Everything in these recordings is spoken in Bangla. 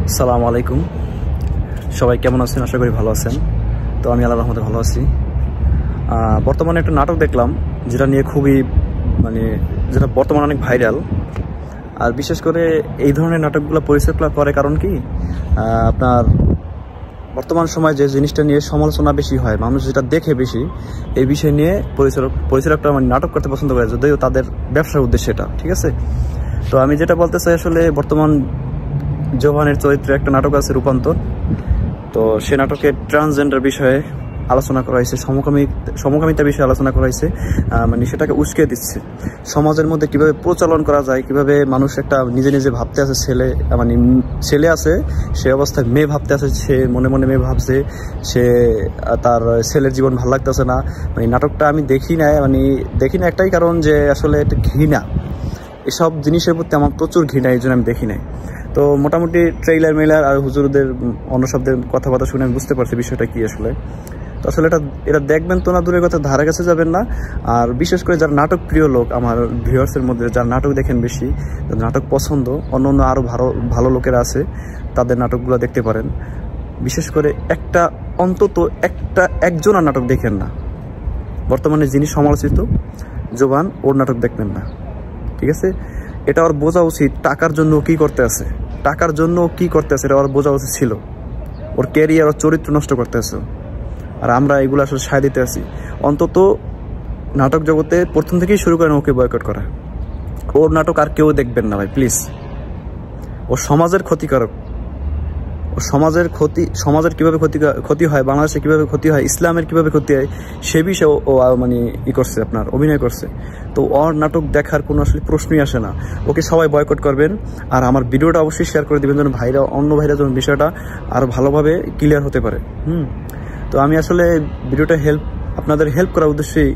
আসসালামু আলাইকুম। সবাই কেমন আছেন? আশা করি ভালো আছেন। তো আমি আল্লাহর রহমতে ভালো আছি। বর্তমানে একটা নাটক দেখলাম যেটা নিয়ে খুবই যেটা বর্তমানে অনেক ভাইরাল। আর বিশেষ করে এই ধরনের নাটকগুলো পরিচালনা করে কারণ কি, আপনার বর্তমান সময়ে যে জিনিসটা নিয়ে সমালোচনা বেশি হয়, মানুষ যেটা দেখে বেশি, এই বিষয় নিয়ে পরিচালকটা নাটক করতে পছন্দ করে, যদিও তাদের ব্যবসার উদ্দেশ্যে এটা, ঠিক আছে। তো আমি যেটা বলতে চাই, আসলে বর্তমান জোভানের চরিত্রে একটা নাটক আছে রূপান্তর। তো সে নাটকে ট্রান্সজেন্ডার বিষয়ে আলোচনা করা হয়েছে, সমকামিতার বিষয়ে আলোচনা করা হয়েছে। সেটাকে উস্কে দিচ্ছে, সমাজের মধ্যে কিভাবে প্রচলন করা যায়, কিভাবে মানুষ একটা নিজে নিজে ভাবতে আছে, ছেলে আছে সে অবস্থায় মেয়ে ভাবতে আছে, সে মনে মনে মেয়ে ভাবছে, সে তার ছেলের জীবন ভালো লাগতেছে না। নাটকটা আমি দেখি না একটাই কারণ, যে আসলে এটা ঘৃণা, এসব জিনিসের প্রতি আমার প্রচুর ঘৃণা, এই জন্য আমি দেখি নাই। তো মোটামুটি ট্রেইলার আর হুজুরদের অন্য শব্দের কথাবার্তা শুনে আমি বুঝতে পারছি বিষয়টা কি আসলে। তো আসলে এটা দেখবেন তো না, দূরের কথা, ধারে কাছে যাবেন না। আর বিশেষ করে যারা নাটক প্রিয় লোক, আমার ভিউয়ার্সের মধ্যে যারা নাটক দেখেন বেশি, নাটক পছন্দ, অন্য আরও ভালো লোকেরা আছে, তাদের নাটকগুলো দেখতে পারেন। বিশেষ করে অন্তত একজনের নাটক দেখেন না। বর্তমানে যিনি সমালোচিত জোবান, ওর নাটক দেখবেন না, ঠিক আছে। এটা ওর বোঝা উচিত, টাকার জন্য কি করতে আছে এটা ওর বোঝা উচিত ছিল। ওর ক্যারিয়ার, ওর চরিত্র নষ্ট করতে আছে, আর আমরা এগুলো আসলে সায় দিতে আছি। অন্তত নাটক জগতে প্রথম থেকেই শুরু করেন ওকে বয়কট করা। ওর নাটক আর কেউ দেখবেন না ভাই, প্লিজ। ও সমাজের ক্ষতিকারক, ও সমাজের কিভাবে ক্ষতি হয়, বাংলাদেশে কিভাবে ক্ষতি হয়, ইসলামের কিভাবে ক্ষতি হয়, সে বিষয়ে ও করছে, আপনার অভিনয় করছে। তো ওর নাটক দেখার কোনো আসলে প্রশ্নই আসে না। ওকে সবাই বয়কট করবেন, আর আমার ভিডিওটা অবশ্যই শেয়ার করে দেবেন, যেন অন্য ভাইরা যেন বিষয়টা আরও ভালোভাবে ক্লিয়ার হতে পারে। তো আমি আসলে ভিডিওটা আপনাদের হেল্প করার উদ্দেশ্যেই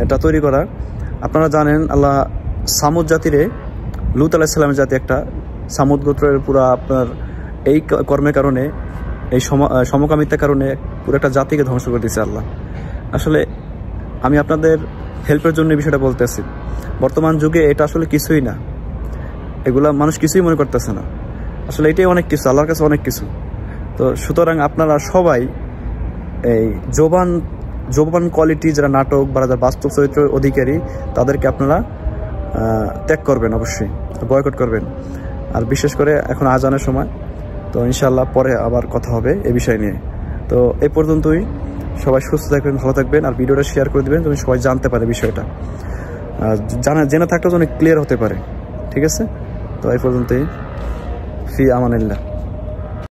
এটা তৈরি করা। আপনারা জানেন, আল্লাহ সামুদ জাতিরে, লূত আলাইহিস সালামের জাতি, একটা সামুদ গোত্রের পুরা আপনার এই কর্মের কারণে, এই সমকামিতার কারণে পুরো একটা জাতিকে ধ্বংস করে দিয়েছে আল্লাহ। আসলে আমি আপনাদের হেল্পের জন্য বিষয়টা বলতেছি। বর্তমান যুগে এটা আসলে কিছুই না, এগুলা মানুষ কিছুই মনে করতেছে না। আসলে এটাই অনেক কিছু, আল্লাহর কাছে অনেক কিছু। তো সুতরাং আপনারা সবাই এই জোবান কোয়ালিটি যারা নাটক বা যারা বাস্তব চরিত্র অধিকারী, তাদেরকে আপনারা ত্যাগ করবেন, অবশ্যই বয়কট করবেন। আর বিশেষ করে এখন আজানের সময়, তো ইনশাআল্লাহ পরে আবার কথা হবে এই বিষয় নিয়ে। তো এই পর্যন্তই, সবাই সুস্থ থাকবেন, ভালো থাকবেন, আর ভিডিওটা শেয়ার করে দেবেন, যেন সবাই জানতে পারে বিষয়টা, জেনে থাকলেও যেন ক্লিয়ার হতে পারে, ঠিক আছে। তো এই পর্যন্তই, ফি আমানিল্লাহ।